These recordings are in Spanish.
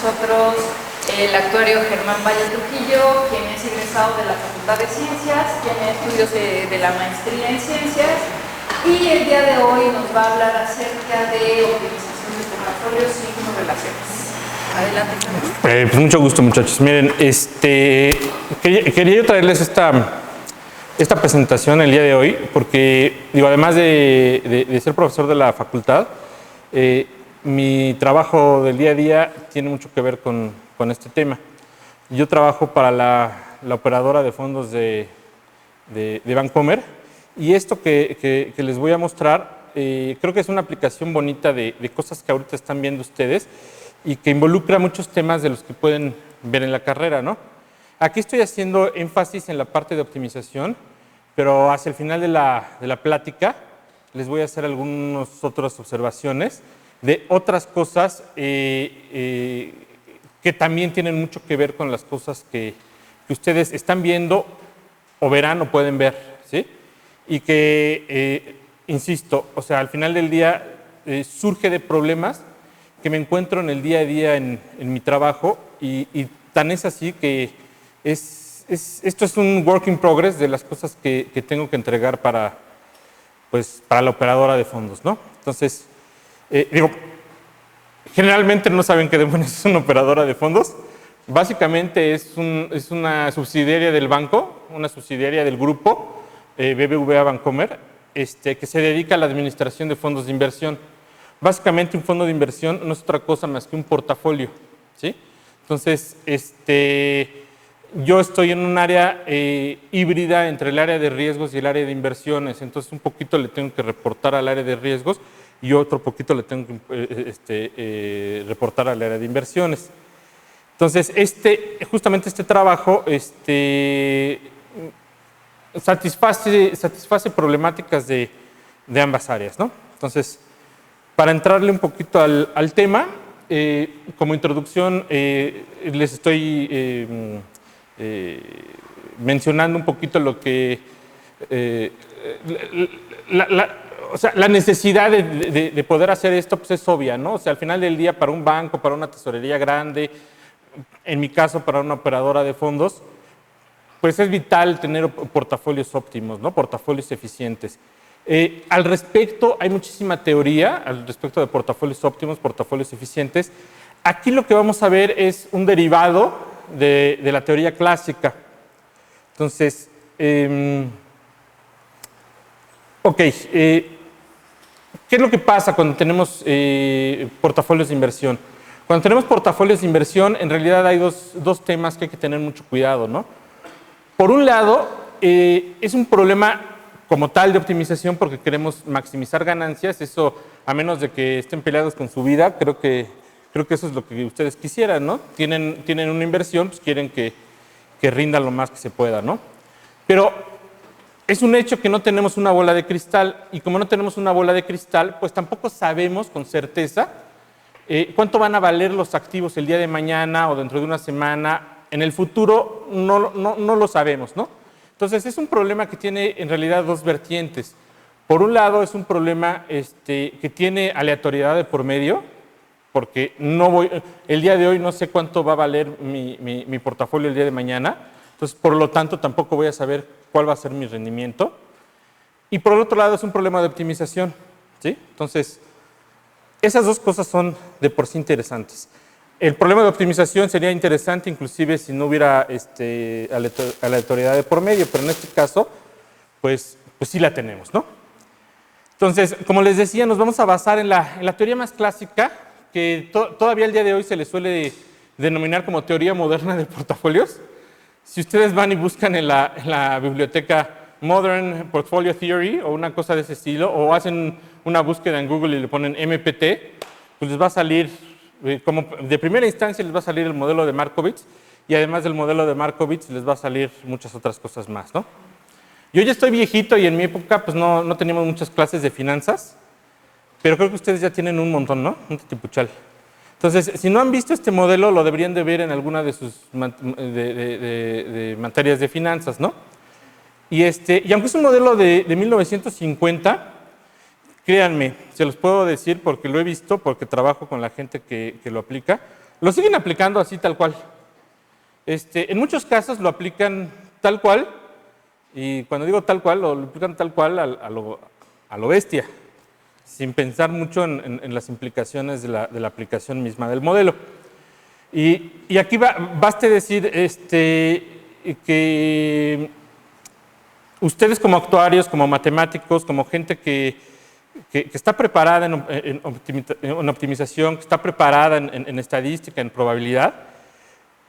nosotros el actuario Germán Valle Trujillo, quien es egresado de la Facultad de Ciencias, tiene estudios de la maestría en Ciencias, y el día de hoy nos va a hablar acerca de optimización de portafolios y correlaciones. Adelante, Germán. Pues mucho gusto, muchachos. Miren, quería yo traerles esta presentación el día de hoy, porque, digo, además de ser profesor de la facultad, mi trabajo del día a día tiene mucho que ver con este tema. Yo trabajo para la operadora de fondos de Bancomer, y esto que les voy a mostrar, creo que es una aplicación bonita de cosas que ahorita están viendo ustedes y que involucra muchos temas de los que pueden ver en la carrera, ¿no? Aquí estoy haciendo énfasis en la parte de optimización, pero hacia el final de la plática les voy a hacer algunas otras observaciones de otras cosas que también tienen mucho que ver con las cosas que ustedes están viendo o verán o pueden ver, ¿sí? Y que, insisto, o sea, al final del día surge de problemas que me encuentro en el día a día en mi trabajo, y tan es así que esto es un work in progress de las cosas que tengo que entregar para la operadora de fondos, ¿no? Entonces, digo, generalmente no saben qué demonios es una operadora de fondos. Básicamente es una subsidiaria del banco, una subsidiaria del grupo BBVA Bancomer, que se dedica a la administración de fondos de inversión. Básicamente un fondo de inversión no es otra cosa más que un portafolio, ¿sí? Entonces, yo estoy en un área híbrida entre el área de riesgos y el área de inversiones. Entonces, un poquito le tengo que reportar al área de riesgos y otro poquito le tengo que reportar al área de inversiones. Entonces, justamente este trabajo satisface problemáticas de ambas áreas, ¿no? Entonces, para entrarle un poquito al tema, como introducción, les estoy mencionando un poquito lo que o sea, la necesidad de poder hacer esto, pues es obvia, ¿no? O sea, al final del día, para un banco, para una tesorería grande, en mi caso, para una operadora de fondos, pues es vital tener portafolios óptimos, ¿no? Portafolios eficientes. Al respecto, hay muchísima teoría al respecto de portafolios óptimos, portafolios eficientes. Aquí lo que vamos a ver es un derivado de la teoría clásica. Entonces, ¿qué es lo que pasa cuando tenemos portafolios de inversión? Cuando tenemos portafolios de inversión, en realidad hay dos temas que hay que tener mucho cuidado, ¿no? Por un lado, es un problema como tal de optimización porque queremos maximizar ganancias. Eso, a menos de que estén peleados con su vida, creo que eso es lo que ustedes quisieran, ¿no? Tienen una inversión, pues quieren que rinda lo más que se pueda, ¿no? Pero es un hecho que no tenemos una bola de cristal, y como no tenemos una bola de cristal, pues tampoco sabemos con certeza cuánto van a valer los activos el día de mañana o dentro de una semana. En el futuro no lo sabemos, ¿no? Entonces es un problema que tiene en realidad dos vertientes. Por un lado es un problema que tiene aleatoriedad de por medio, porque el día de hoy no sé cuánto va a valer mi portafolio el día de mañana, entonces por lo tanto tampoco voy a saber cuál va a ser mi rendimiento. Y por el otro lado es un problema de optimización, ¿sí? Entonces, esas dos cosas son de por sí interesantes. El problema de optimización sería interesante inclusive si no hubiera aleatoriedad de por medio, pero en este caso, pues sí la tenemos, ¿no? Entonces, como les decía, nos vamos a basar en la teoría más clásica, que todavía el día de hoy se le suele denominar como teoría moderna de portafolios. Si ustedes van y buscan en la biblioteca Modern Portfolio Theory o una cosa de ese estilo, o hacen una búsqueda en Google y le ponen MPT, pues les va a salir, como de primera instancia les va a salir el modelo de Markowitz, y además del modelo de Markowitz les va a salir muchas otras cosas más, ¿no? Yo ya estoy viejito y en mi época pues no teníamos muchas clases de finanzas, pero creo que ustedes ya tienen un montón, ¿no? Un titipuchal. Entonces, si no han visto este modelo, lo deberían de ver en alguna de sus materias de finanzas, ¿no? Y aunque es un modelo de 1950, créanme, se los puedo decir porque lo he visto, porque trabajo con la gente que lo aplica, lo siguen aplicando así tal cual. En muchos casos lo aplican tal cual, y cuando digo tal cual, lo aplican tal cual a lo bestia, sin pensar mucho en las implicaciones de la aplicación misma del modelo. Y aquí baste decir que ustedes como actuarios, como matemáticos, como gente que está preparada en optimización, que está preparada en estadística, en probabilidad,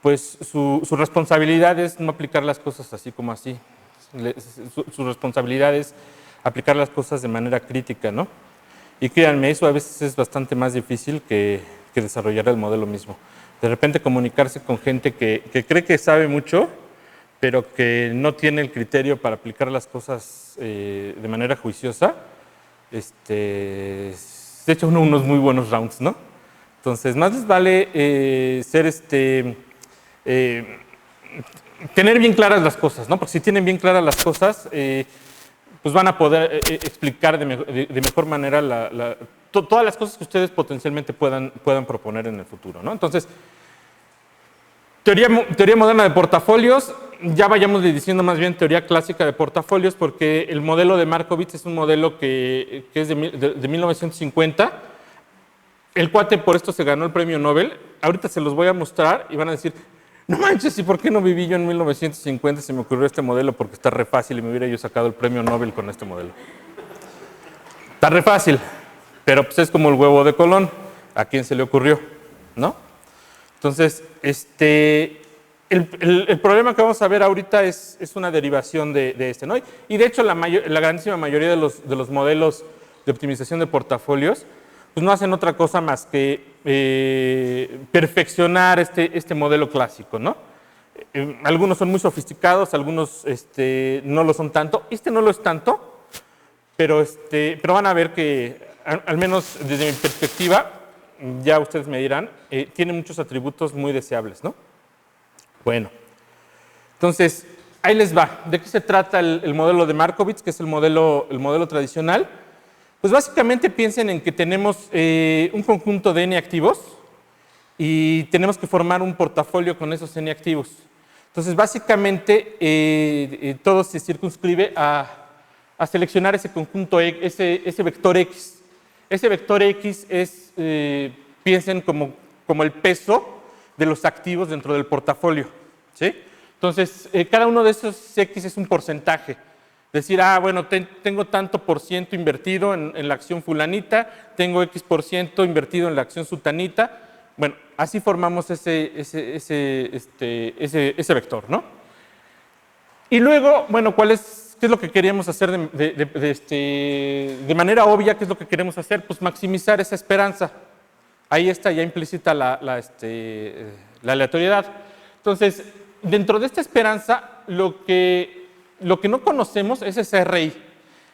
pues su responsabilidad es no aplicar las cosas así como así. Su responsabilidad es aplicar las cosas de manera crítica, ¿no? Y créanme, eso a veces es bastante más difícil que desarrollar el modelo mismo. De repente comunicarse con gente que cree que sabe mucho, pero que no tiene el criterio para aplicar las cosas de manera juiciosa, se echan unos muy buenos rounds, ¿no? Entonces, más les vale tener bien claras las cosas, ¿no? Porque si tienen bien claras las cosas, pues van a poder explicar de mejor manera todas las cosas que ustedes potencialmente puedan proponer en el futuro, ¿no? Entonces, teoría moderna de portafolios, ya vayamos diciendo más bien teoría clásica de portafolios, porque el modelo de Markowitz es un modelo que es de 1950. El cuate por esto se ganó el premio Nobel. Ahorita se los voy a mostrar y van a decir, no manches, ¿y por qué no viví yo en 1950? Se me ocurrió este modelo porque está re fácil y me hubiera yo sacado el premio Nobel con este modelo. Está re fácil, pero pues es como el huevo de Colón. ¿A quién se le ocurrió? ¿No? Entonces, el problema que vamos a ver ahorita es una derivación de este, ¿no? Y de hecho, la grandísima mayoría de los modelos de optimización de portafolios pues no hacen otra cosa más que perfeccionar este modelo clásico, ¿no? Algunos son muy sofisticados, algunos no lo son tanto. No lo es tanto, pero van a ver que, al menos desde mi perspectiva, ya ustedes me dirán, tiene muchos atributos muy deseables, ¿no? Bueno, entonces, ahí les va. ¿De qué se trata el modelo de Markowitz, que es el modelo tradicional? Pues básicamente piensen en que tenemos un conjunto de n activos y tenemos que formar un portafolio con esos n activos. Entonces, básicamente, todo se circunscribe a seleccionar ese conjunto, ese vector X. Ese vector X es, piensen como el peso de los activos dentro del portafolio, ¿sí? Entonces, cada uno de esos X es un porcentaje. Decir, bueno, tengo tanto por ciento invertido en la acción fulanita, tengo X% invertido en la acción sutanita. Bueno, así formamos ese vector, ¿no? Y luego, bueno, ¿qué es lo que queríamos hacer de manera obvia? ¿Qué es lo que queremos hacer? Pues maximizar esa esperanza. Ahí está ya implícita la aleatoriedad. Entonces, dentro de esta esperanza, lo que no conocemos es ese RI.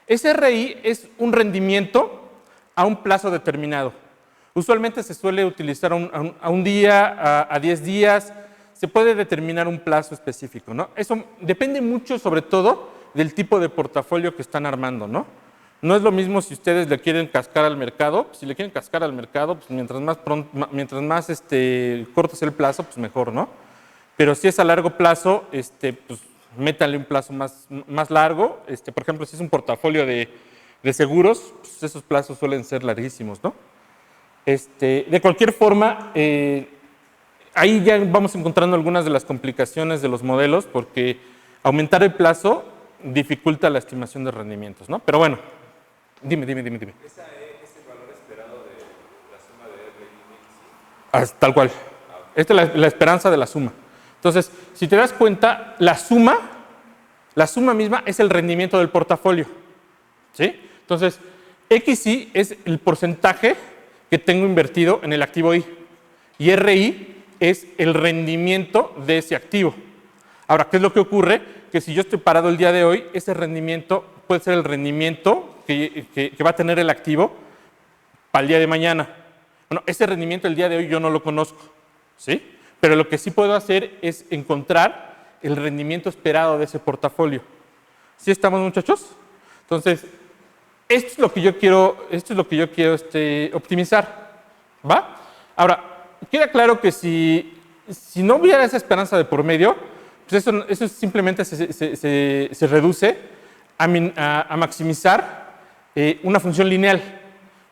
Ese RI es un rendimiento a un plazo determinado. Usualmente se suele utilizar a un día, a 10 días. Se puede determinar un plazo específico, ¿no? Eso depende mucho, sobre todo, del tipo de portafolio que están armando, ¿no? No es lo mismo si ustedes le quieren cascar al mercado. Si le quieren cascar al mercado, pues mientras más corto sea el plazo, pues mejor, ¿no? Pero si es a largo plazo, pues métanle un plazo más largo. Por ejemplo, si es un portafolio de seguros, pues esos plazos suelen ser larguísimos, ¿no? De cualquier forma, ahí ya vamos encontrando algunas de las complicaciones de los modelos, porque aumentar el plazo dificulta la estimación de rendimientos, ¿no? Pero bueno, dime. ¿Es el valor esperado de la suma de RI? Tal cual. Esta es la esperanza de la suma. Entonces, si te das cuenta, la suma misma es el rendimiento del portafolio, ¿sí? Entonces, XI es el porcentaje que tengo invertido en el activo I, y RI es el rendimiento de ese activo. Ahora, ¿qué es lo que ocurre? Que si yo estoy parado el día de hoy, ese rendimiento puede ser el rendimiento que va a tener el activo para el día de mañana. Bueno, ese rendimiento el día de hoy yo no lo conozco, ¿sí? Pero lo que sí puedo hacer es encontrar el rendimiento esperado de ese portafolio. ¿Sí estamos, muchachos? Entonces, esto es lo que yo quiero optimizar, ¿va? Ahora, queda claro que si no hubiera esa esperanza de por medio, pues eso simplemente se reduce a maximizar una función lineal.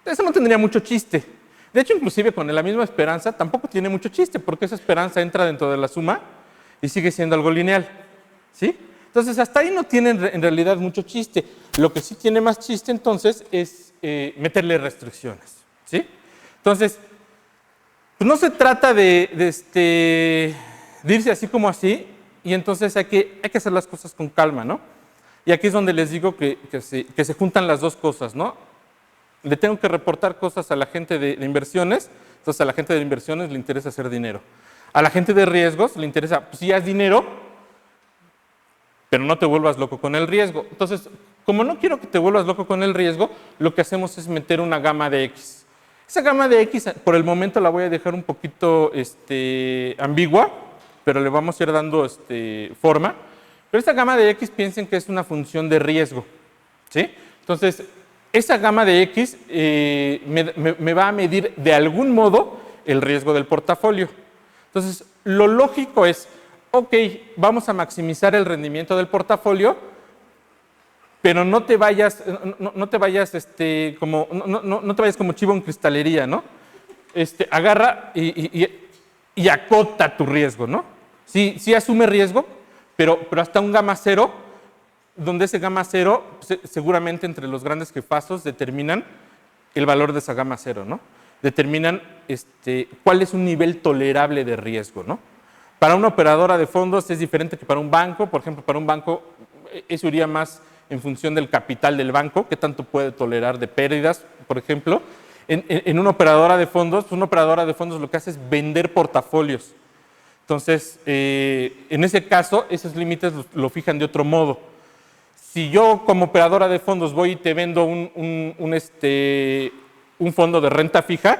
Eso no tendría mucho chiste. De hecho, inclusive con la misma esperanza tampoco tiene mucho chiste, porque esa esperanza entra dentro de la suma y sigue siendo algo lineal. ¿Sí? Entonces, hasta ahí no tiene en realidad mucho chiste. Lo que sí tiene más chiste, entonces, es meterle restricciones. ¿Sí? Entonces, pues no se trata de irse así como así, y entonces hay que hacer las cosas con calma, ¿no? Y aquí es donde les digo que se juntan las dos cosas, ¿no? Le tengo que reportar cosas a la gente de inversiones, entonces a la gente de inversiones le interesa hacer dinero. A la gente de riesgos le interesa, pues sí, haz dinero, pero no te vuelvas loco con el riesgo. Entonces, como no quiero que te vuelvas loco con el riesgo, lo que hacemos es meter una gama de X. Esa gama de X, por el momento la voy a dejar un poquito ambigua, pero le vamos a ir dando forma. Pero esta gama de X piensen que es una función de riesgo. ¿Sí? Entonces, esa gama de X me va a medir de algún modo el riesgo del portafolio. Entonces, lo lógico es, ok, vamos a maximizar el rendimiento del portafolio, pero no te vayas como chivo en cristalería, ¿no? Agarra y acota tu riesgo, ¿no? Sí asume riesgo, pero hasta un gamma cero, donde ese gamma cero, seguramente entre los grandes jefazos determinan el valor de esa gamma cero, ¿no? Determinan cuál es un nivel tolerable de riesgo, ¿no? Para una operadora de fondos es diferente que para un banco. Por ejemplo, para un banco eso iría más en función del capital del banco, qué tanto puede tolerar de pérdidas, por ejemplo. En una operadora de fondos, pues una operadora de fondos lo que hace es vender portafolios. Entonces, en ese caso, esos límites lo fijan de otro modo. Si yo como operadora de fondos voy y te vendo un fondo de renta fija,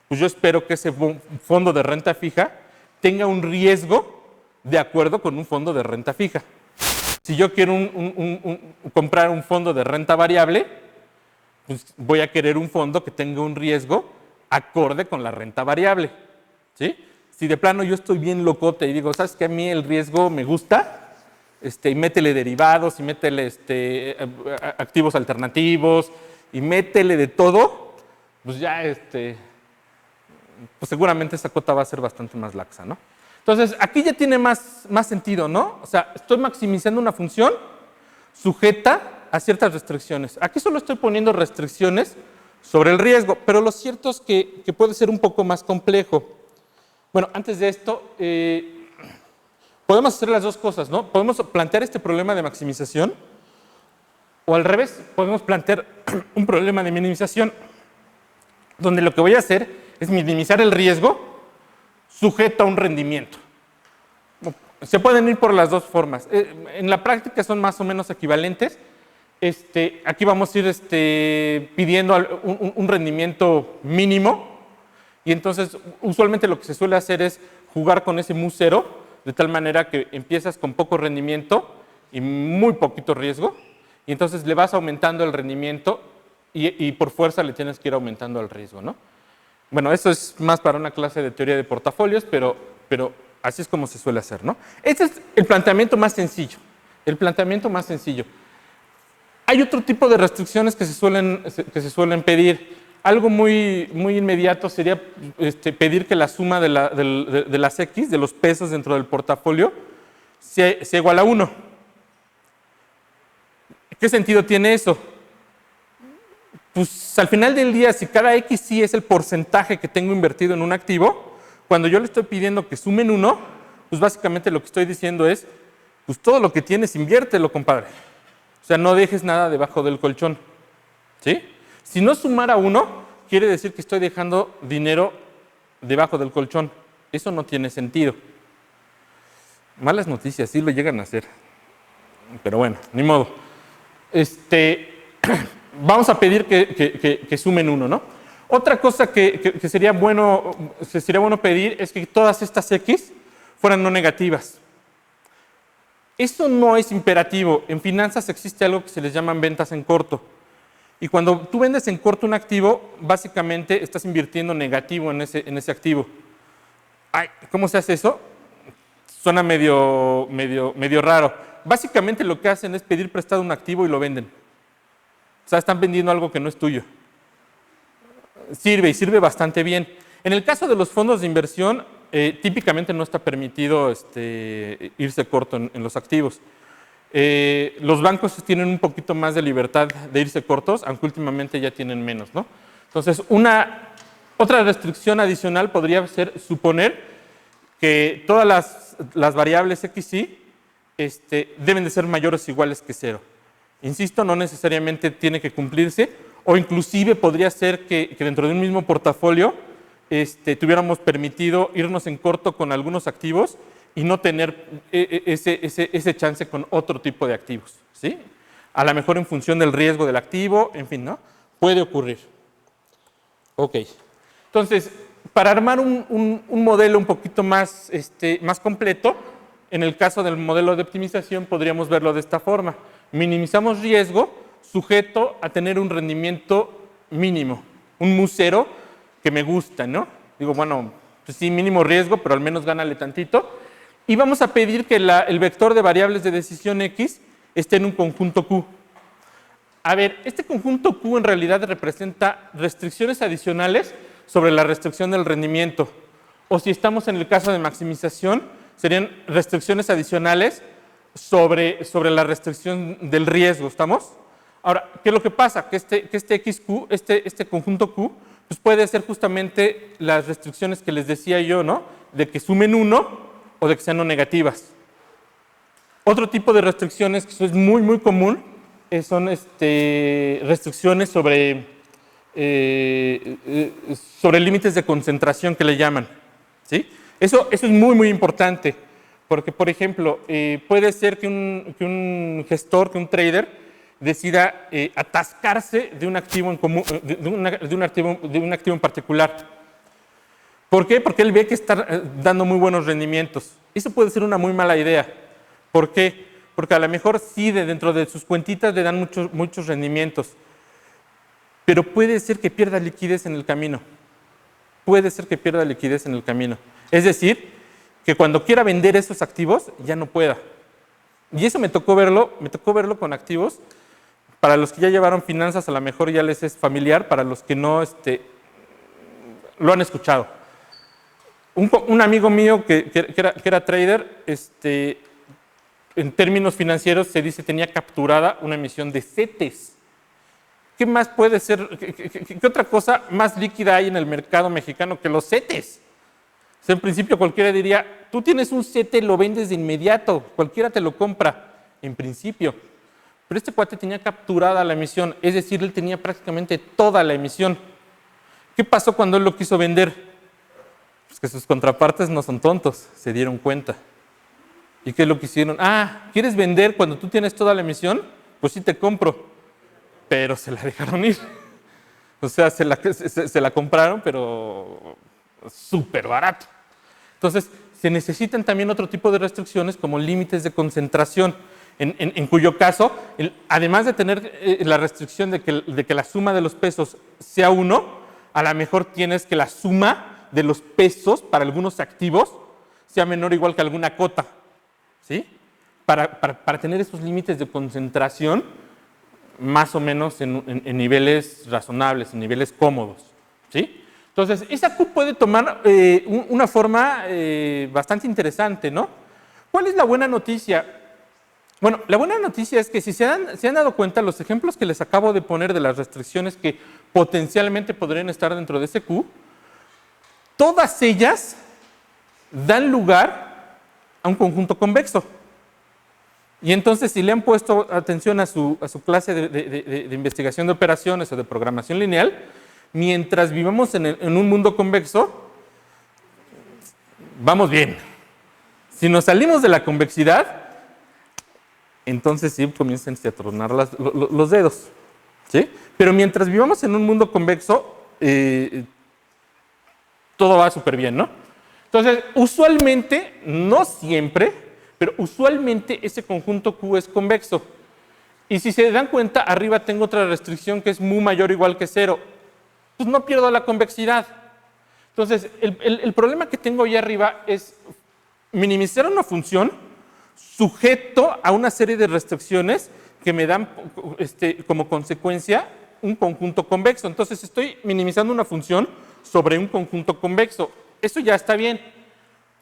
pues yo espero que ese fondo de renta fija tenga un riesgo de acuerdo con un fondo de renta fija. Si yo quiero comprar un fondo de renta variable, pues voy a querer un fondo que tenga un riesgo acorde con la renta variable. ¿Sí? Si de plano yo estoy bien locote y digo, ¿sabes qué? A mí el riesgo me gusta, y métele derivados, y métele activos alternativos, y métele de todo, pues ya pues seguramente esa cuota va a ser bastante más laxa, ¿no? Entonces, aquí ya tiene más sentido, ¿no? O sea, estoy maximizando una función sujeta a ciertas restricciones. Aquí solo estoy poniendo restricciones sobre el riesgo, pero lo cierto es que puede ser un poco más complejo. Bueno, antes de esto, podemos hacer las dos cosas, ¿no? Podemos plantear este problema de maximización, o al revés, podemos plantear un problema de minimización, donde lo que voy a hacer es minimizar el riesgo sujeto a un rendimiento. Se pueden ir por las dos formas. En la práctica son más o menos equivalentes. Aquí vamos a ir pidiendo un rendimiento mínimo, y entonces usualmente lo que se suele hacer es jugar con ese mu cero, de tal manera que empiezas con poco rendimiento y muy poquito riesgo, y entonces le vas aumentando el rendimiento y por fuerza le tienes que ir aumentando el riesgo, ¿no? Bueno, eso es más para una clase de teoría de portafolios, pero así es como se suele hacer, ¿no? Este es el planteamiento más sencillo. El planteamiento más sencillo. Hay otro tipo de restricciones que se suelen pedir. Algo muy inmediato sería pedir que la suma de las X, de los pesos dentro del portafolio, sea igual a 1. ¿Qué sentido tiene eso? Pues al final del día, si cada X sí es el porcentaje que tengo invertido en un activo, cuando yo le estoy pidiendo que sumen 1, pues básicamente lo que estoy diciendo es, pues todo lo que tienes, inviértelo, compadre. O sea, no dejes nada debajo del colchón. ¿Sí? Si no sumara 1, quiere decir que estoy dejando dinero debajo del colchón. Eso no tiene sentido. Malas noticias, sí lo llegan a hacer. Pero bueno, ni modo. Vamos a pedir que sumen 1, ¿no? Otra cosa que sería bueno pedir es que todas estas X fueran no negativas. Esto no es imperativo. En finanzas existe algo que se les llaman ventas en corto. Y cuando tú vendes en corto un activo, básicamente estás invirtiendo negativo en ese activo. Ay, ¿cómo se hace eso? Suena medio raro. Básicamente lo que hacen es pedir prestado un activo y lo venden. O sea, están vendiendo algo que no es tuyo. Sirve y sirve bastante bien. En el caso de los fondos de inversión, típicamente no está permitido irse corto en los activos. Los bancos tienen un poquito más de libertad de irse cortos, aunque últimamente ya tienen menos, ¿no? Entonces, otra restricción adicional podría ser suponer que todas las variables X, Y deben de ser mayores o iguales que 0. Insisto, no necesariamente tiene que cumplirse, o inclusive podría ser que dentro de un mismo portafolio tuviéramos permitido irnos en corto con algunos activos y no tener ese chance con otro tipo de activos, ¿sí? A lo mejor en función del riesgo del activo, en fin, ¿no? Puede ocurrir. Ok. Entonces, para armar un modelo un poquito más completo, en el caso del modelo de optimización podríamos verlo de esta forma. Minimizamos riesgo sujeto a tener un rendimiento mínimo, un mu0 que me gusta, ¿no? Digo, bueno, pues sí, mínimo riesgo, pero al menos gánale tantito. Y vamos a pedir que el vector de variables de decisión X esté en un conjunto Q. A ver, este conjunto Q en realidad representa restricciones adicionales sobre la restricción del rendimiento. O si estamos en el caso de maximización, serían restricciones adicionales sobre la restricción del riesgo, ¿estamos? Ahora, ¿qué es lo que pasa? Que este XQ, este conjunto Q, pues puede ser justamente las restricciones que les decía yo, ¿no? De que sumen 1 o de que sean no negativas. Otro tipo de restricciones, que eso es muy, muy común, son restricciones sobre límites de concentración que le llaman, ¿sí? Eso es muy, muy importante, porque, por ejemplo, puede ser que un gestor, que un trader, decida atascarse de un activo en común, de un activo en particular. ¿Por qué? Porque él ve que está dando muy buenos rendimientos. Eso puede ser una muy mala idea. ¿Por qué? Porque a lo mejor sí, dentro de sus cuentitas le dan muchos rendimientos, pero puede ser que pierda liquidez en el camino. Puede ser que pierda liquidez en el camino. Es decir, que cuando quiera vender esos activos ya no pueda. Y eso me tocó verlo con activos. Para los que ya llevaron finanzas, a lo mejor ya les es familiar, para los que no lo han escuchado. Un amigo mío que era trader, en términos financieros se dice tenía capturada una emisión de CETES. ¿Qué más puede ser? ¿Qué otra cosa más líquida hay en el mercado mexicano que los CETES? O sea, en principio cualquiera diría, tú tienes un CETE, lo vendes de inmediato, cualquiera te lo compra, en principio. Pero este cuate tenía capturada la emisión, es decir, él tenía prácticamente toda la emisión. ¿Qué pasó cuando él lo quiso vender? Pues que sus contrapartes no son tontos, se dieron cuenta. ¿Y qué es lo que hicieron? Ah, ¿quieres vender cuando tú tienes toda la emisión? Pues sí te compro. Pero se la dejaron ir. O sea, se la compraron, pero súper barato. Entonces, se necesitan también otro tipo de restricciones como límites de concentración, en cuyo caso, además de tener la restricción de que la suma de los pesos sea 1, a lo mejor tienes que la suma de los pesos para algunos activos sea menor o igual que alguna cota, ¿sí? Para tener esos límites de concentración más o menos en niveles razonables, en niveles cómodos, ¿sí? Entonces, esa Q puede tomar una forma bastante interesante, ¿no? ¿Cuál es la buena noticia? Bueno, la buena noticia es que si se han dado cuenta, los ejemplos que les acabo de poner de las restricciones que potencialmente podrían estar dentro de ese Q, todas ellas dan lugar a un conjunto convexo. Y entonces, si le han puesto atención a su clase de investigación de operaciones o de programación lineal, mientras vivamos en un mundo convexo, vamos bien. Si nos salimos de la convexidad, entonces sí comienzan a tronar los dedos, ¿sí? Pero mientras vivamos en un mundo convexo, todo va súper bien, ¿no? Entonces, usualmente, no siempre, pero usualmente ese conjunto Q es convexo. Y si se dan cuenta, arriba tengo otra restricción que es mu mayor o igual que 0. Pues no pierdo la convexidad. Entonces, el problema que tengo ahí arriba es minimizar una función sujeto a una serie de restricciones que me dan como consecuencia un conjunto convexo. Entonces, estoy minimizando una función sobre un conjunto convexo. Eso ya está bien.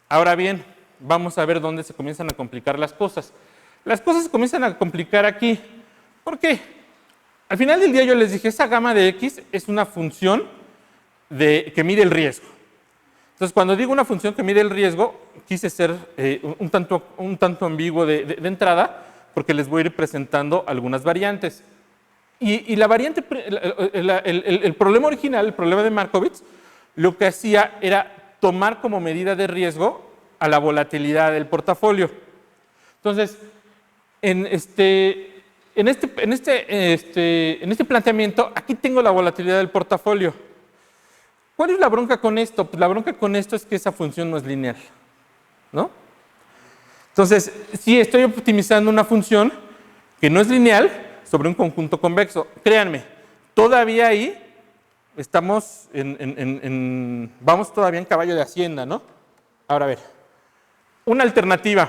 Ahora bien, vamos a ver dónde se comienzan a complicar las cosas. Las cosas se comienzan a complicar aquí. ¿Por qué? Al final del día yo les dije, esa gamma de x es una función que mide el riesgo. Entonces, cuando digo una función que mide el riesgo, quise ser un tanto ambiguo de entrada, porque les voy a ir presentando algunas variantes. Y la variante, el problema original, el problema de Markowitz, lo que hacía era tomar como medida de riesgo a la volatilidad del portafolio. Entonces, en este planteamiento, aquí tengo la volatilidad del portafolio. ¿Cuál es la bronca con esto? Pues la bronca con esto es que esa función no es lineal, ¿no? Entonces, sí estoy optimizando una función que no es lineal sobre un conjunto convexo. Créanme, todavía ahí estamos vamos todavía en caballo de Hacienda, ¿no? Ahora, a ver, una alternativa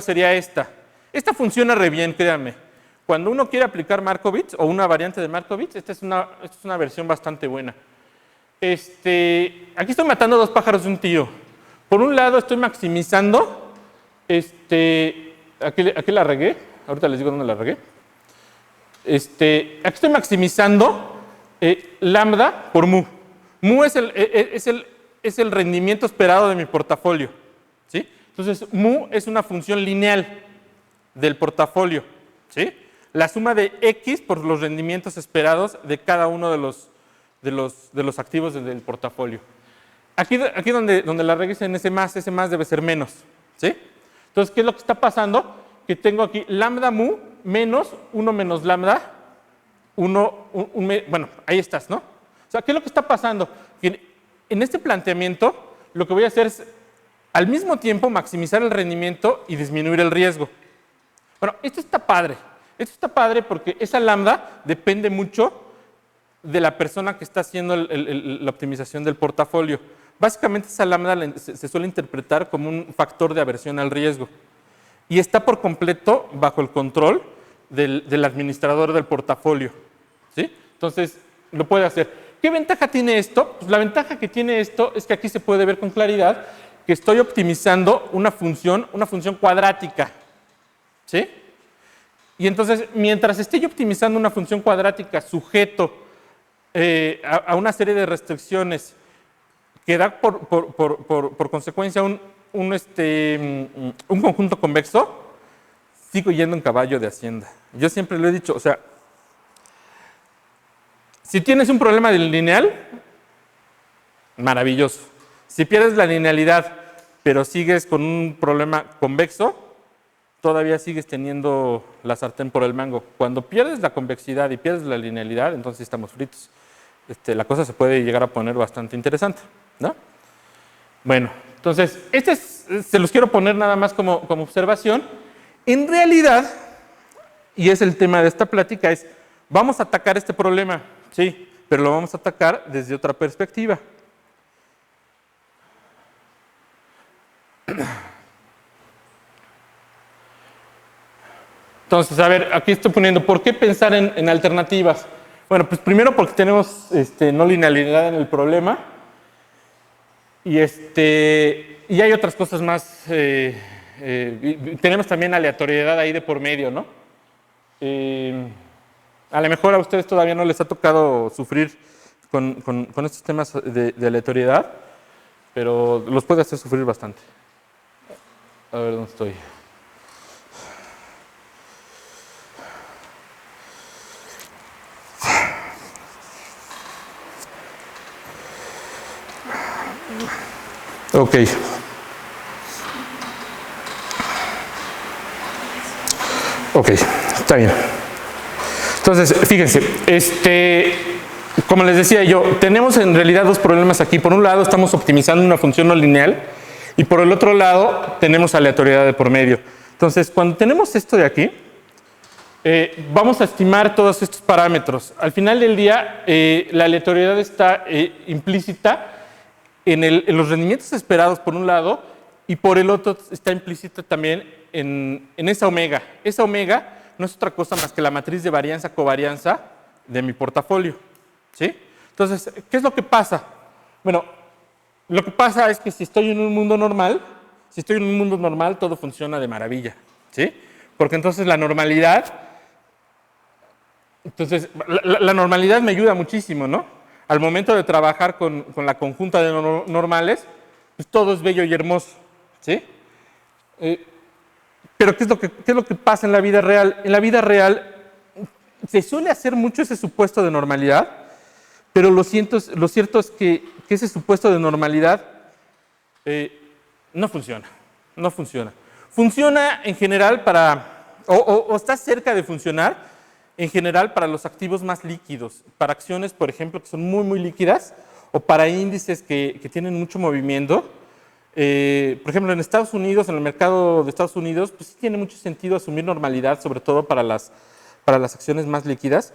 sería esta. Esta funciona re bien, créanme. Cuando uno quiere aplicar Markowitz o una variante de Markowitz, esta es una versión bastante buena. Aquí estoy matando dos pájaros de un tiro. Por un lado estoy maximizando, aquí la regué, ahorita les digo dónde la regué. Aquí estoy maximizando lambda por mu. Mu es el rendimiento esperado de mi portafolio, ¿sí? Entonces, mu es una función lineal del portafolio, ¿sí? La suma de x por los rendimientos esperados de cada uno de los activos del portafolio. Aquí donde la regué en ese más debe ser menos, ¿sí? Entonces, ¿qué es lo que está pasando? Que tengo aquí lambda mu menos 1 menos lambda, bueno, ahí estás, ¿no? O sea, ¿qué es lo que está pasando? Que en este planteamiento, lo que voy a hacer es, al mismo tiempo, maximizar el rendimiento y disminuir el riesgo. Bueno, esto está padre. Esto está padre porque esa lambda depende mucho de la persona que está haciendo la optimización del portafolio. Básicamente esa lambda se suele interpretar como un factor de aversión al riesgo y está por completo bajo el control del administrador del portafolio, ¿sí? Entonces, lo puede hacer. ¿Qué ventaja tiene esto? Pues la ventaja que tiene esto es que aquí se puede ver con claridad que estoy optimizando una función cuadrática, ¿sí? Y entonces, mientras esté yo optimizando una función cuadrática sujeto a una serie de restricciones que da por consecuencia un conjunto convexo, sigo yendo en caballo de Hacienda. Yo siempre lo he dicho, o sea, si tienes un problema de lineal, maravilloso. Si pierdes la linealidad, pero sigues con un problema convexo, todavía sigues teniendo la sartén por el mango. Cuando pierdes la convexidad y pierdes la linealidad, entonces estamos fritos. La cosa se puede llegar a poner bastante interesante, ¿no? Bueno, entonces, se los quiero poner nada más como observación. En realidad, y es el tema de esta plática, es, vamos a atacar este problema, sí, pero lo vamos a atacar desde otra perspectiva. Entonces, a ver, aquí estoy poniendo, ¿por qué pensar en alternativas? Bueno, pues primero porque tenemos no linealidad en el problema y hay otras cosas más, tenemos también aleatoriedad ahí de por medio, ¿no? A lo mejor a ustedes todavía no les ha tocado sufrir con estos temas de aleatoriedad, pero los puede hacer sufrir bastante. A ver, ¿dónde estoy? Ok. Ok, está bien. Entonces, fíjense, como les decía yo, tenemos en realidad dos problemas aquí. Por un lado, estamos optimizando una función no lineal y por el otro lado, tenemos aleatoriedad de por medio. Entonces, cuando tenemos esto de aquí, Vamos a estimar todos estos parámetros. Al final del día, la aleatoriedad está implícita en los rendimientos esperados por un lado y por el otro está implícita también en esa omega. Esa omega no es otra cosa más que la matriz de varianza-covarianza de mi portafolio, ¿sí? Entonces, ¿qué es lo que pasa? Bueno, lo que pasa es que si estoy en un mundo normal, todo funciona de maravilla, ¿sí? Porque entonces la normalidad me ayuda muchísimo, ¿no? Al momento de trabajar con la conjunta de normales, pues todo es bello y hermoso, ¿sí? Pero ¿qué es lo que pasa en la vida real? En la vida real se suele hacer mucho ese supuesto de normalidad, pero lo cierto es que ese supuesto de normalidad no funciona. No funciona. Funciona en general o está cerca de funcionar en general para los activos más líquidos, para acciones, por ejemplo, que son muy, muy líquidas, o para índices que tienen mucho movimiento. Por ejemplo, en Estados Unidos, en el mercado de Estados Unidos, pues sí tiene mucho sentido asumir normalidad, sobre todo para las acciones más líquidas.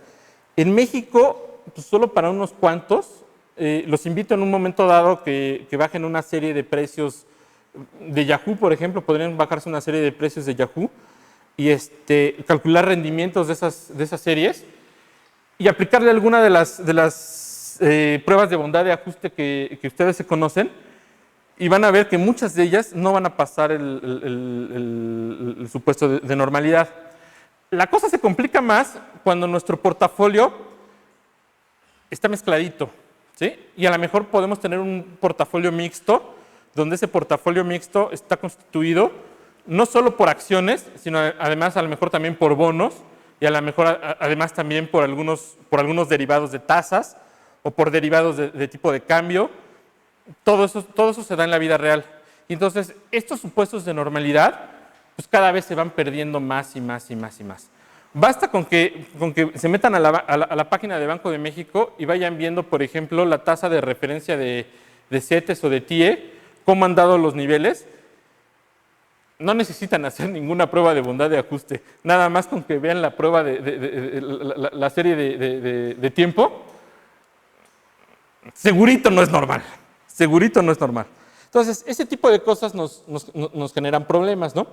En México, pues solo para unos cuantos. Los invito en un momento dado que bajen una serie de precios de Yahoo, por ejemplo, podrían bajarse una serie de precios de Yahoo y calcular rendimientos de esas series y aplicarle alguna de las pruebas de bondad de ajuste que ustedes se conocen y van a ver que muchas de ellas no van a pasar el supuesto de normalidad. La cosa se complica más cuando nuestro portafolio está mezcladito, ¿sí? Y a lo mejor podemos tener un portafolio mixto, donde ese portafolio mixto está constituido no solo por acciones, sino además a lo mejor también por bonos y a lo mejor además también por algunos derivados de tasas o por derivados de tipo de cambio. Todo eso se da en la vida real. Y entonces estos supuestos de normalidad pues cada vez se van perdiendo más y más y más y más. Basta con que se metan a la página de Banco de México y vayan viendo, por ejemplo, la tasa de referencia de CETES o de TIE, cómo han dado los niveles. No necesitan hacer ninguna prueba de bondad de ajuste. Nada más con que vean la prueba la serie de tiempo, segurito no es normal. Segurito no es normal. Entonces, ese tipo de cosas nos generan problemas, ¿no?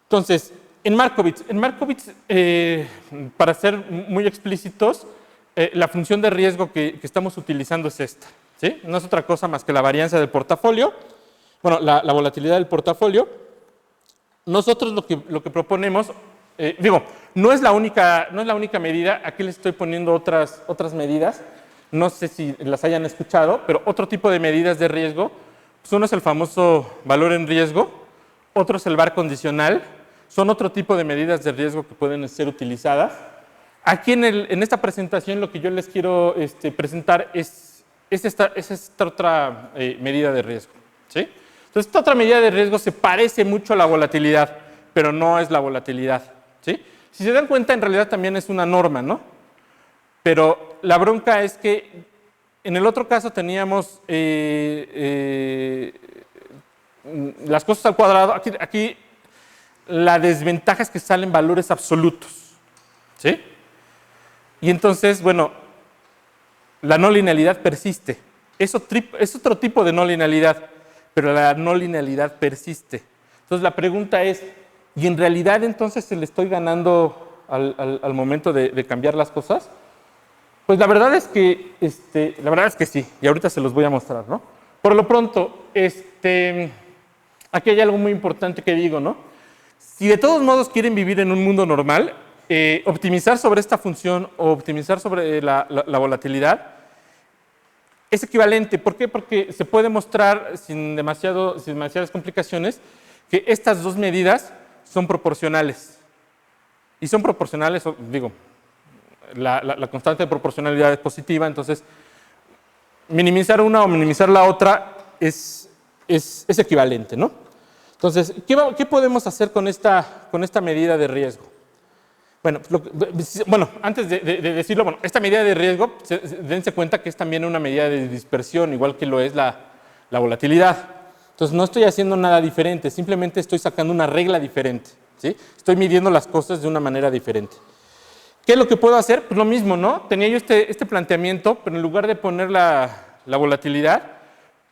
Entonces, en Markowitz, para ser muy explícitos, la función de riesgo que estamos utilizando es esta, ¿sí? No es otra cosa más que la varianza del portafolio, bueno, la volatilidad del portafolio. Nosotros lo que proponemos, no es la única medida, aquí les estoy poniendo otras medidas, no sé si las hayan escuchado, pero otro tipo de medidas de riesgo, pues uno es el famoso valor en riesgo, otro es el VaR condicional, son otro tipo de medidas de riesgo que pueden ser utilizadas. Aquí en esta presentación lo que yo les quiero presentar es esta otra medida de riesgo, ¿sí? Entonces, esta otra medida de riesgo se parece mucho a la volatilidad, pero no es la volatilidad, ¿sí? Si se dan cuenta, en realidad también es una norma, ¿no? Pero la bronca es que en el otro caso teníamos las cosas al cuadrado. Aquí la desventaja es que salen valores absolutos, ¿sí? Y entonces, bueno, la no linealidad persiste. Es otro tipo de no linealidad, pero la no linealidad persiste. Entonces la pregunta es, ¿y en realidad entonces se le estoy ganando al momento de cambiar las cosas? Pues la verdad es que sí, y ahorita se los voy a mostrar, ¿no? Por lo pronto, aquí hay algo muy importante que digo, ¿no? Si de todos modos quieren vivir en un mundo normal, optimizar sobre esta función o optimizar sobre la volatilidad es equivalente. ¿Por qué? Porque se puede mostrar sin demasiadas complicaciones que estas dos medidas son proporcionales. Y son proporcionales, la constante de proporcionalidad es positiva, entonces minimizar una o minimizar la otra es equivalente, ¿no? Entonces, ¿qué podemos hacer con esta medida de riesgo? Bueno, antes de decirlo, esta medida de riesgo, dense cuenta que es también una medida de dispersión, igual que lo es la volatilidad. Entonces, no estoy haciendo nada diferente, simplemente estoy sacando una regla diferente, ¿sí? Estoy midiendo las cosas de una manera diferente. ¿Qué es lo que puedo hacer? Pues lo mismo, ¿no? Tenía yo este planteamiento, pero en lugar de poner la volatilidad,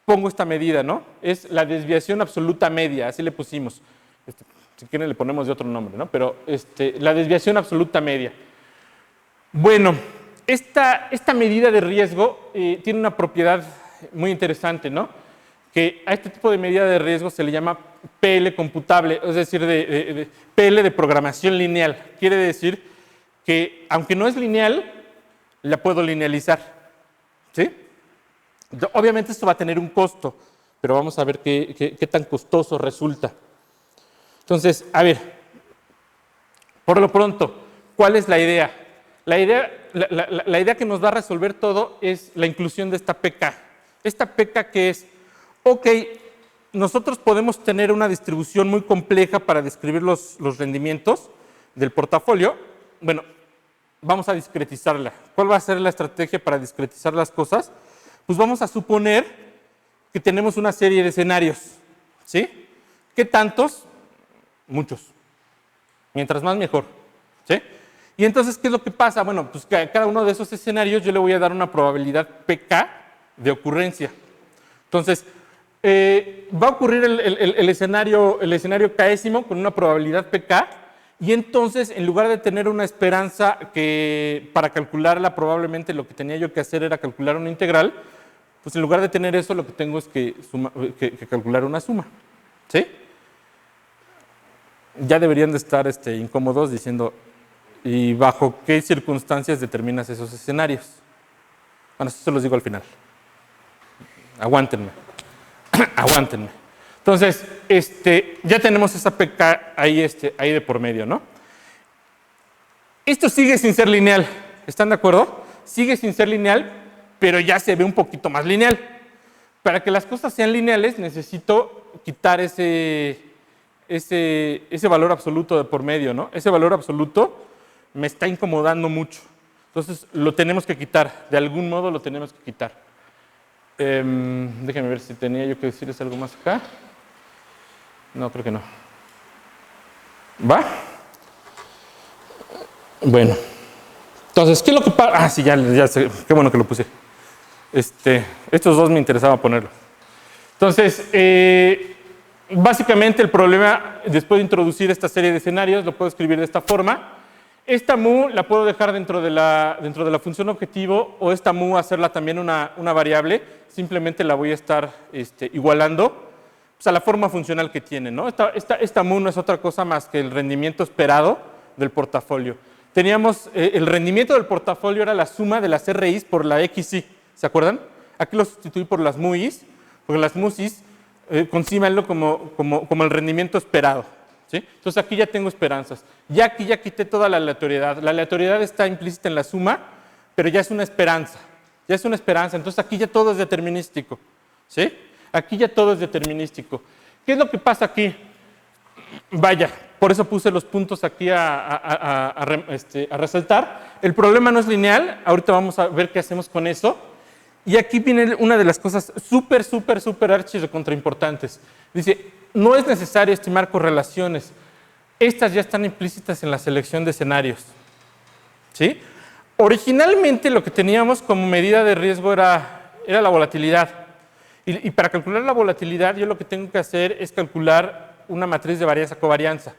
pongo esta medida, ¿no? Es la desviación absoluta media, así le pusimos. Si quieren le ponemos de otro nombre, ¿no? Pero la desviación absoluta media. Bueno, esta medida de riesgo tiene una propiedad muy interesante, ¿no? Que a este tipo de medida de riesgo se le llama PL computable, es decir, PL de programación lineal. Quiere decir que, aunque no es lineal, la puedo linealizar, ¿sí? Obviamente esto va a tener un costo, pero vamos a ver qué tan costoso resulta. Entonces, a ver, por lo pronto, ¿cuál es la idea? La idea que nos va a resolver todo es la inclusión de esta PK. Esta PK que es, ok, nosotros podemos tener una distribución muy compleja para describir los rendimientos del portafolio. Bueno, vamos a discretizarla. ¿Cuál va a ser la estrategia para discretizar las cosas? Pues vamos a suponer que tenemos una serie de escenarios, ¿sí? ¿Qué tantos? Muchos. Mientras más, mejor, ¿sí? Y entonces, ¿qué es lo que pasa? Bueno, pues que a cada uno de esos escenarios yo le voy a dar una probabilidad PK de ocurrencia. Entonces, va a ocurrir el escenario késimo con una probabilidad PK, y entonces, en lugar de tener una esperanza que para calcularla probablemente lo que tenía yo que hacer era calcular una integral, pues en lugar de tener eso lo que tengo es que calcular una suma, ¿sí? Ya deberían de estar incómodos diciendo, ¿y bajo qué circunstancias determinas esos escenarios? Bueno, eso se los digo al final. Aguántenme. Aguántenme. Entonces, ya tenemos esa PK ahí de por medio, ¿no? Esto sigue sin ser lineal, ¿están de acuerdo? Sigue sin ser lineal, pero ya se ve un poquito más lineal. Para que las cosas sean lineales, necesito quitar ese valor absoluto de por medio, ¿no? Ese valor absoluto me está incomodando mucho. Entonces, lo tenemos que quitar. De algún modo lo tenemos que quitar. Déjenme ver si tenía yo que decirles algo más acá. No, creo que no. ¿Va? Bueno. Entonces, ¿qué es lo que pasa? Ah, sí, ya sé. Qué bueno que lo puse. Estos dos me interesaba ponerlo. Entonces, básicamente el problema, después de introducir esta serie de escenarios, lo puedo escribir de esta forma. Esta mu la puedo dejar dentro de la función objetivo, o esta mu hacerla también una variable. Simplemente la voy a estar igualando pues, a la forma funcional que tiene, ¿no? Esta mu no es otra cosa más que el rendimiento esperado del portafolio. Teníamos el rendimiento del portafolio era la suma de las RIs por la XI, ¿se acuerdan? Aquí lo sustituí por las MUIs, porque las MUIs concíbanlo como el rendimiento esperado, ¿sí? Entonces aquí ya tengo esperanzas. Aquí ya quité toda la aleatoriedad. La aleatoriedad está implícita en la suma, pero ya es una esperanza. Ya es una esperanza. Entonces aquí ya todo es determinístico, ¿sí? Aquí ya todo es determinístico. ¿Qué es lo que pasa aquí? Vaya, por eso puse los puntos aquí a resaltar. El problema no es lineal. Ahorita vamos a ver qué hacemos con eso. Y aquí viene una de las cosas súper archi contraimportantes. Dice, no es necesario estimar correlaciones. Estas ya están implícitas en la selección de escenarios, ¿sí? Originalmente lo que teníamos como medida de riesgo era la volatilidad. Y para calcular la volatilidad yo lo que tengo que hacer es calcular una matriz de varianza-covarianza.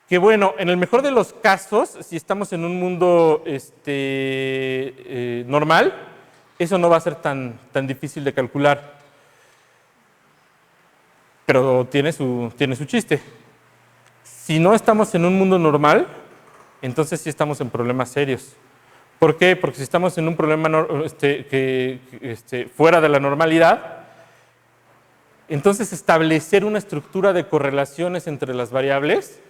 Que bueno, en el mejor de los casos, si estamos en un mundo normal, eso no va a ser tan difícil de calcular. Pero tiene su chiste. Si no estamos en un mundo normal, entonces sí estamos en problemas serios. ¿Por qué? Porque si estamos en un problema fuera de la normalidad, entonces establecer una estructura de correlaciones entre las variables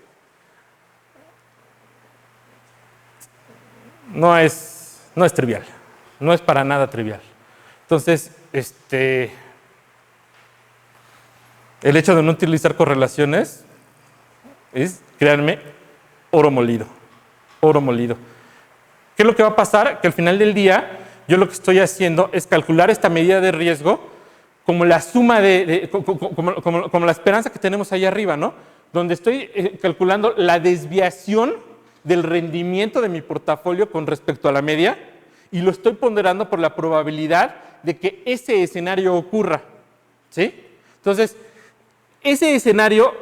no es trivial, no es para nada trivial. Entonces, el hecho de no utilizar correlaciones es, créanme, oro molido, oro molido. ¿Qué es lo que va a pasar? Que al final del día, yo lo que estoy haciendo es calcular esta medida de riesgo como la suma como la esperanza que tenemos ahí arriba, ¿no? donde estoy calculando la desviación del rendimiento de mi portafolio con respecto a la media y lo estoy ponderando por la probabilidad de que ese escenario ocurra, ¿sí? Entonces, ese escenario,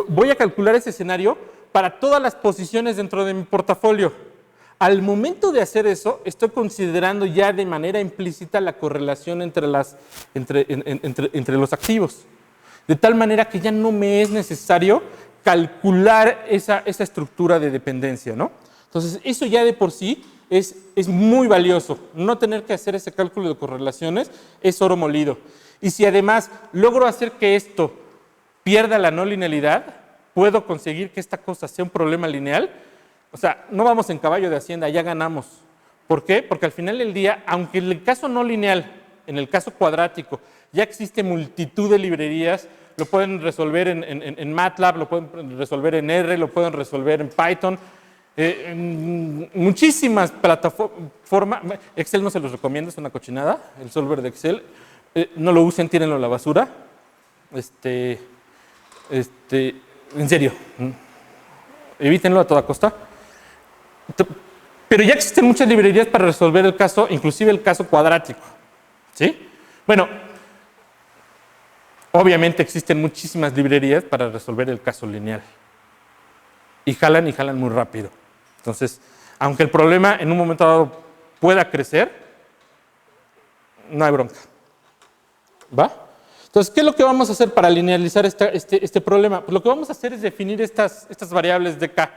voy a calcular ese escenario para todas las posiciones dentro de mi portafolio. Al momento de hacer eso, estoy considerando ya de manera implícita la correlación entre los activos. De tal manera que ya no me es necesario calcular esa estructura de dependencia, ¿no? Entonces, eso ya de por sí es muy valioso. No tener que hacer ese cálculo de correlaciones es oro molido. Y si además logro hacer que esto pierda la no linealidad, puedo conseguir que esta cosa sea un problema lineal. O sea, no vamos en caballo de Hacienda, ya ganamos. ¿Por qué? Porque al final del día, aunque en el caso no lineal, en el caso cuadrático, ya existe multitud de librerías, lo pueden resolver en MATLAB, lo pueden resolver en R, lo pueden resolver en Python, muchísimas plataformas. Excel no se los recomiendo, es una cochinada, el solver de Excel. No lo usen, tírenlo a la basura. En serio, evítenlo a toda costa. Pero ya existen muchas librerías para resolver el caso, inclusive el caso cuadrático, ¿sí? Bueno, obviamente existen muchísimas librerías para resolver el caso lineal. Y jalan muy rápido. Entonces, aunque el problema en un momento dado pueda crecer, no hay bronca. ¿Va? Entonces, ¿qué es lo que vamos a hacer para linealizar este problema? Pues lo que vamos a hacer es definir estas variables de K.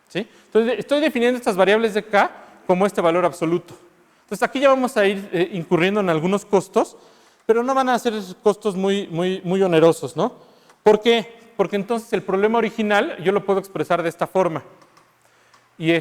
¿Sí? Entonces, estoy definiendo estas variables de K como este valor absoluto. Entonces, aquí ya vamos a ir incurriendo en algunos costos, pero no van a ser costos muy onerosos, ¿no? ¿Por qué? Porque entonces el problema original yo lo puedo expresar de esta forma. Y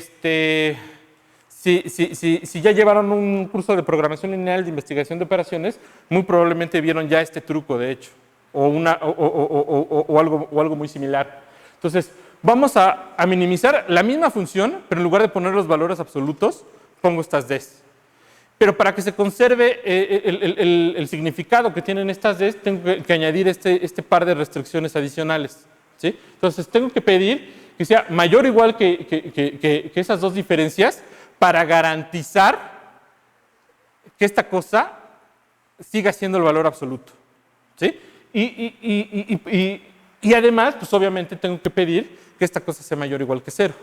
si ya llevaron un curso de programación lineal de investigación de operaciones, muy probablemente vieron ya este truco, de hecho, o algo muy similar. Entonces, vamos a minimizar la misma función, pero en lugar de poner los valores absolutos, pongo estas Ds. Pero para que se conserve el significado que tienen estas Ds, tengo que añadir este par de restricciones adicionales, ¿sí? Entonces, tengo que pedir que sea mayor o igual que esas dos diferencias para garantizar que esta cosa siga siendo el valor absoluto, ¿sí? Y además, pues obviamente tengo que pedir que esta cosa sea mayor o igual que 0,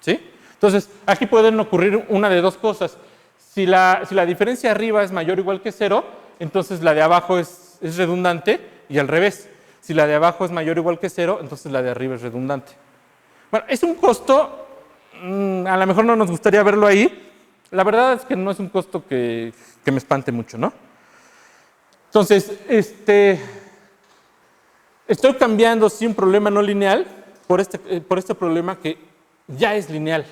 ¿sí? Entonces, aquí pueden ocurrir una de dos cosas. Si la diferencia arriba es mayor o igual que 0, entonces la de abajo es redundante y al revés. Si la de abajo es mayor o igual que 0, entonces la de arriba es redundante. Bueno, es un costo, a lo mejor no nos gustaría verlo ahí. La verdad es que no es un costo que me espante mucho, ¿no? Entonces, estoy cambiando sí un problema no lineal por este problema que ya es lineal.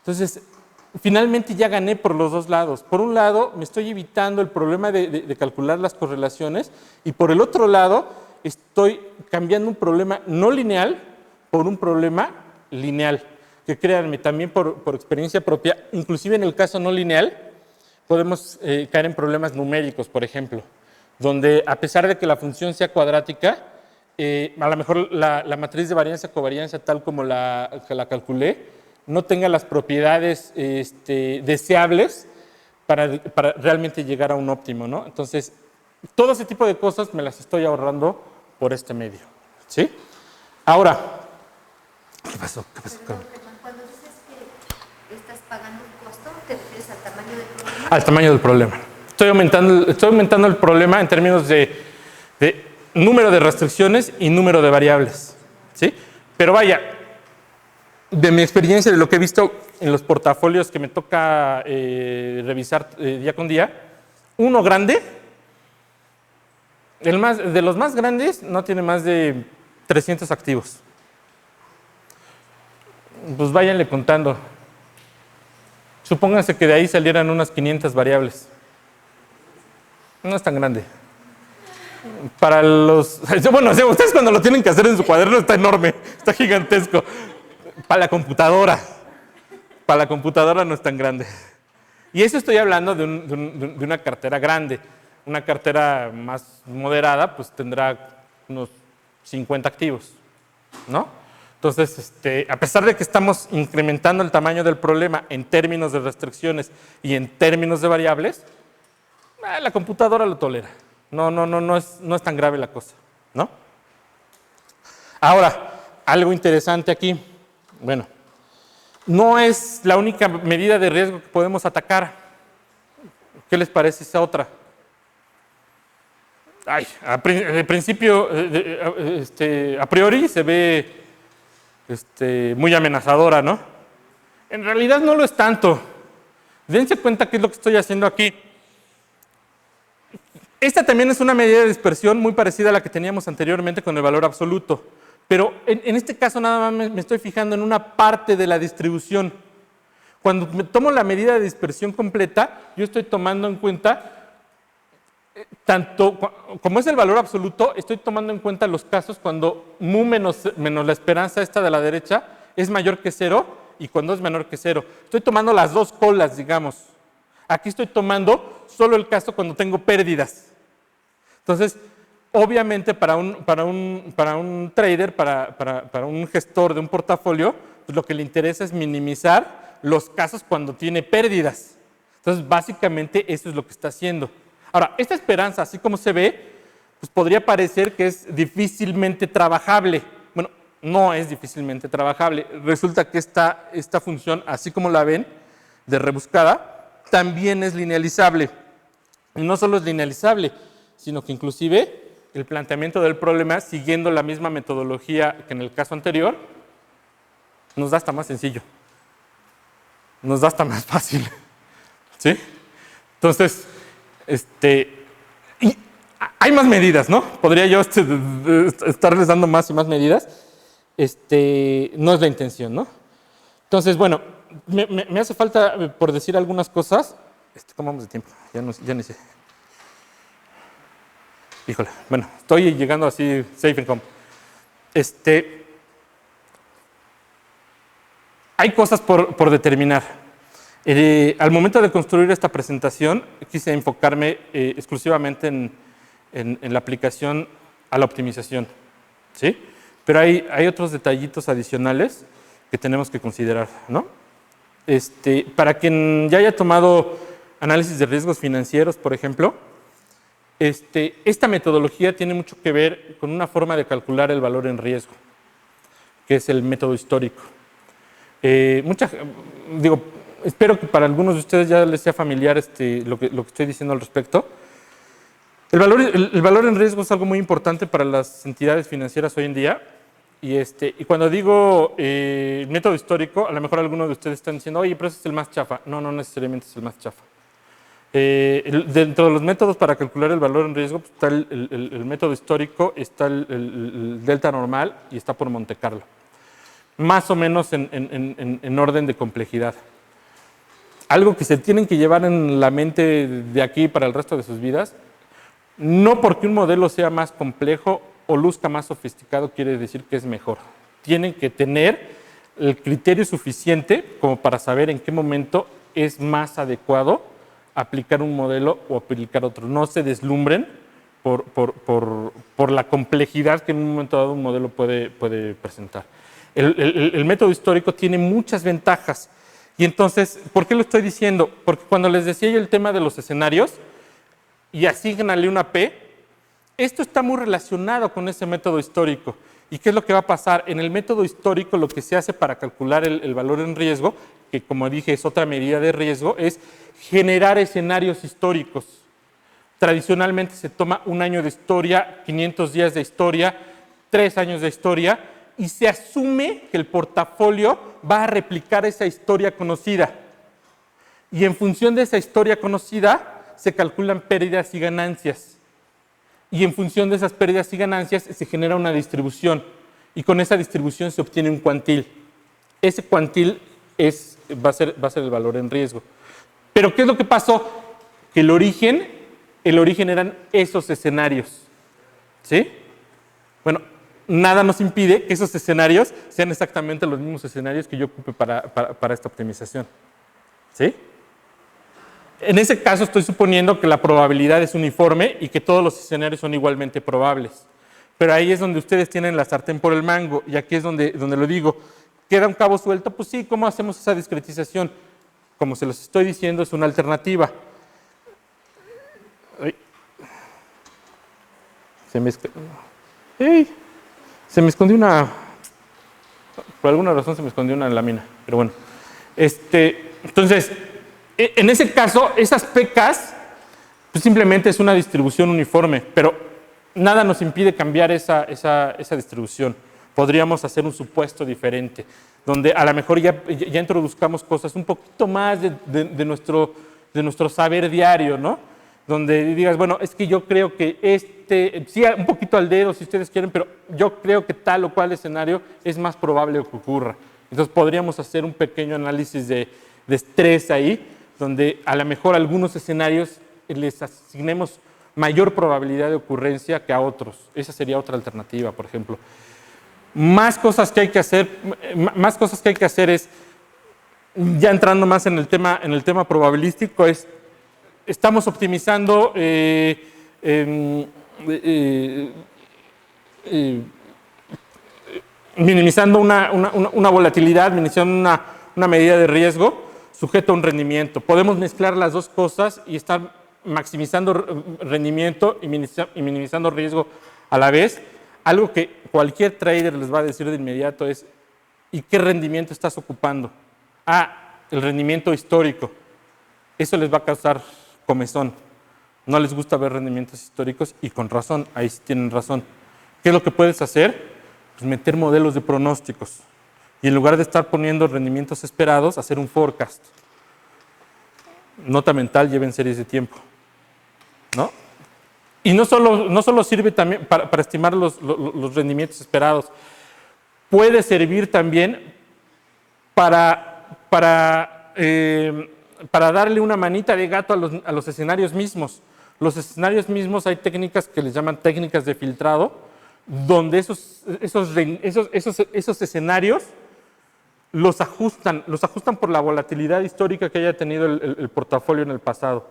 Entonces, finalmente ya gané por los dos lados. Por un lado, me estoy evitando el problema de calcular las correlaciones y por el otro lado, estoy cambiando un problema no lineal por un problema lineal. Que créanme, también por experiencia propia, inclusive en el caso no lineal, podemos caer en problemas numéricos, por ejemplo, donde a pesar de que la función sea cuadrática, a lo mejor la matriz de varianza-covarianza tal como la calculé, no tenga las propiedades deseables para realmente llegar a un óptimo, ¿no? Entonces, todo ese tipo de cosas me las estoy ahorrando por este medio, ¿sí? Ahora, ¿qué pasó? Perdón, cuando dices que estás pagando un costo, ¿te refieres al tamaño del problema? Al tamaño del problema. Estoy aumentando el problema en términos de número de restricciones y número de variables, ¿sí? Pero vaya, de mi experiencia, de lo que he visto en los portafolios que me toca revisar día con día, uno grande, de los más grandes, no tiene más de 300 activos. Pues váyanle contando. Supónganse que de ahí salieran unas 500 variables. No es tan grande. Para los... Bueno, o sea, ustedes cuando lo tienen que hacer en su cuaderno está enorme, está gigantesco. Para la computadora no es tan grande. Y eso estoy hablando de una cartera grande. Una cartera más moderada, pues tendrá unos 50 activos, ¿no? Entonces, a pesar de que estamos incrementando el tamaño del problema en términos de restricciones y en términos de variables, la computadora lo tolera. No es tan grave la cosa, ¿no? Ahora, algo interesante aquí. Bueno, no es la única medida de riesgo que podemos atacar. ¿Qué les parece esa otra? De principio, a priori se ve muy amenazadora, ¿no? En realidad no lo es tanto. Dense cuenta qué es lo que estoy haciendo aquí. Esta también es una medida de dispersión muy parecida a la que teníamos anteriormente con el valor absoluto, pero en este caso nada más me estoy fijando en una parte de la distribución. Cuando me tomo la medida de dispersión completa, yo estoy tomando en cuenta tanto, como es el valor absoluto, estoy tomando en cuenta los casos cuando mu menos la esperanza esta de la derecha es mayor que 0 y cuando es menor que 0. Estoy tomando las dos colas, digamos. Aquí estoy tomando solo el caso cuando tengo pérdidas. Entonces, obviamente para un trader, para un gestor de un portafolio, pues lo que le interesa es minimizar los casos cuando tiene pérdidas. Entonces, básicamente eso es lo que está haciendo. Ahora, esta esperanza, así como se ve, pues podría parecer que es difícilmente trabajable. Bueno, no es difícilmente trabajable. Resulta que esta función, así como la ven, de rebuscada, también es linealizable. Y no solo es linealizable, sino que inclusive el planteamiento del problema, siguiendo la misma metodología que en el caso anterior, nos da hasta más sencillo. Nos da hasta más fácil. ¿Sí? Entonces, y hay más medidas, ¿no? Podría yo estarles dando más y más medidas. No es la intención, ¿no? Entonces, bueno, me hace falta por decir algunas cosas. ¿Cómo vamos de tiempo? Ya ni sé. Híjole, bueno, estoy llegando así, safe and home. Hay cosas por determinar. Al momento de construir esta presentación, quise enfocarme exclusivamente en la aplicación a la optimización, ¿sí? Pero hay otros detallitos adicionales que tenemos que considerar, ¿no? Para quien ya haya tomado análisis de riesgos financieros, por ejemplo, esta metodología tiene mucho que ver con una forma de calcular el valor en riesgo, que es el método histórico. Espero que para algunos de ustedes ya les sea familiar lo que estoy diciendo al respecto. El valor en riesgo es algo muy importante para las entidades financieras hoy en día. Y cuando digo método histórico, a lo mejor algunos de ustedes están diciendo, oye, pero ese es el más chafa. No necesariamente es el más chafa. Dentro de los métodos para calcular el valor en riesgo pues, está el método histórico, está el delta normal y está por Monte Carlo. Más o menos en orden de complejidad. Algo que se tienen que llevar en la mente de aquí para el resto de sus vidas, no porque un modelo sea más complejo o luzca más sofisticado quiere decir que es mejor. Tienen que tener el criterio suficiente como para saber en qué momento es más adecuado aplicar un modelo o aplicar otro. No se deslumbren por la complejidad que en un momento dado un modelo puede presentar. El método histórico tiene muchas ventajas. Y entonces, ¿por qué lo estoy diciendo? Porque cuando les decía yo el tema de los escenarios y asígnale una P, esto está muy relacionado con ese método histórico. ¿Y qué es lo que va a pasar? En el método histórico lo que se hace para calcular el valor en riesgo, que como dije es otra medida de riesgo, es generar escenarios históricos. Tradicionalmente se toma un año de historia, 500 días de historia, 3 años de historia, y se asume que el portafolio va a replicar esa historia conocida. Y en función de esa historia conocida, se calculan pérdidas y ganancias. Y en función de esas pérdidas y ganancias, se genera una distribución. Y con esa distribución se obtiene un cuantil. Ese cuantil va a ser el valor en riesgo. Pero ¿qué es lo que pasó? Que el origen eran esos escenarios. ¿Sí? Bueno, nada nos impide que esos escenarios sean exactamente los mismos escenarios que yo ocupe para esta optimización. ¿Sí? En ese caso estoy suponiendo que la probabilidad es uniforme y que todos los escenarios son igualmente probables. Pero ahí es donde ustedes tienen la sartén por el mango, y aquí es donde lo digo. ¿Queda un cabo suelto? Pues sí, ¿cómo hacemos esa discretización? Como se los estoy diciendo, es una alternativa. Ay. Se me escondió una... Por alguna razón se me escondió una lámina, pero bueno. Entonces, en ese caso, esas pecas, pues simplemente es una distribución uniforme, pero nada nos impide cambiar esa distribución. Podríamos hacer un supuesto diferente, donde a lo mejor ya introduzcamos cosas un poquito más de nuestro saber diario, ¿no? Donde digas, bueno, es que yo creo que sí, un poquito al dedo si ustedes quieren, pero yo creo que tal o cual escenario es más probable que ocurra. Entonces podríamos hacer un pequeño análisis de estrés ahí, donde a lo mejor a algunos escenarios les asignemos mayor probabilidad de ocurrencia que a otros. Esa sería otra alternativa, por ejemplo. Más cosas que hay que hacer es, ya entrando más en el tema probabilístico, estamos optimizando minimizando una volatilidad, minimizando una medida de riesgo sujeto a un rendimiento. Podemos mezclar las dos cosas y estar maximizando rendimiento y minimizando riesgo a la vez. Algo que cualquier trader les va a decir de inmediato es, ¿y qué rendimiento estás ocupando? El rendimiento histórico. Eso les va a causar comezón. No les gusta ver rendimientos históricos y con razón, ahí sí tienen razón. ¿Qué es lo que puedes hacer? Pues meter modelos de pronósticos. Y en lugar de estar poniendo rendimientos esperados, hacer un forecast. Nota mental, lleven series de tiempo, ¿no? Y no solo sirve también para estimar los rendimientos esperados, puede servir también para darle una manita de gato a los escenarios mismos. Los escenarios mismos hay técnicas que les llaman técnicas de filtrado, donde esos escenarios los ajustan por la volatilidad histórica que haya tenido el portafolio en el pasado.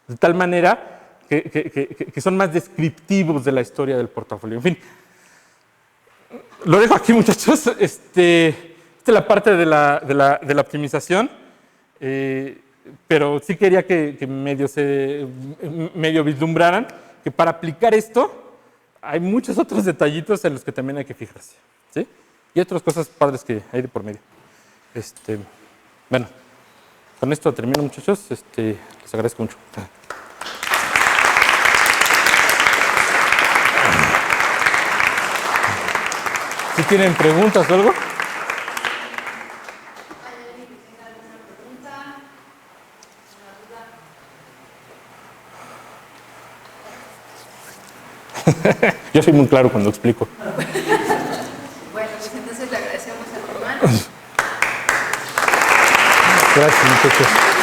De tal manera que son más descriptivos de la historia del portafolio. En fin, lo dejo aquí, muchachos. Esta es la parte de la optimización, pero sí quería que medio vislumbraran que para aplicar esto hay muchos otros detallitos en los que también hay que fijarse, ¿sí? Y otras cosas padres que hay de por medio. Bueno, con esto termino, muchachos. Les agradezco mucho. ¿Sí tienen preguntas o algo? Yo soy muy claro cuando explico. Bueno, pues entonces le agradecemos a tu hermano. Gracias, muchachos.